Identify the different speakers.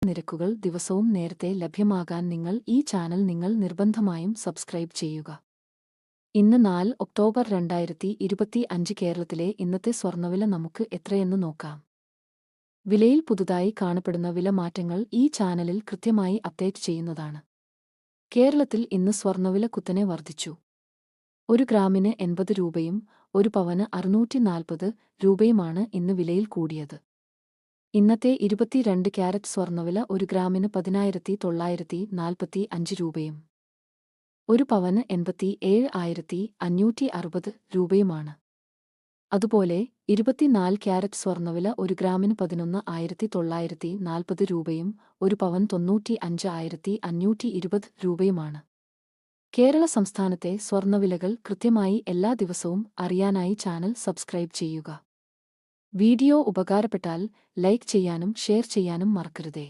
Speaker 1: നിരക്കുകൾ ദിവസവും നേരത്തെ ലഭ്യമാകാൻ ഈ ചാനൽ നിർബന്ധമായും സബ്സ്ക്രൈബ് ചെയ്യുക. ഇന്ന് 4 ഒക്ടോബർ 2025 കേരളത്തിലെ ഇന്നത്തെ സ്വർണ്ണവില നമുക്ക് എത്രയെന്ന് നോക്കാം. വിലയിൽ പുതുതായി കാണപ്പെടുന്ന വില മാറ്റങ്ങൾ ഈ ചാനലിൽ കൃത്യമായി അപ്ഡേറ്റ് ചെയ്യുന്നതാണ്. കേരളത്തിൽ ഇന്ന് സ്വർണ്ണവില കുത്തനെ വർദ്ധിച്ചു. 1 ഗ്രാമിന് 80 രൂപയും 1 പവന് 640 രൂപയുമാണ് ഇന്ന് വിലയിൽ കൂടിയത്. ഇന്നത്തെ 22 ക്യാരറ്റ് സ്വർണ്ണവില 1 ഗ്രാമിന് 10,945 രൂപയും 1 പവന് 87,560 രൂപയുമാണ്. അതുപോലെ 24 ക്യാരറ്റ് സ്വർണ്ണവില 1 ഗ്രാമിന് 11,940 രൂപയും 1 പവൻ 95,520 രൂപയുമാണ്. കേരള സംസ്ഥാനത്തെ സ്വർണ്ണവിലകൾ കൃത്യമായി എല്ലാ ദിവസവും അറിയാനായി ചാനൽ സബ്സ്ക്രൈബ് ചെയ്യുക. വീഡിയോ ഉപകാരപ്പെട്ടാൽ ലൈക്ക് ചെയ്യാനും ഷെയർ ചെയ്യാനും മറക്കരുതേ.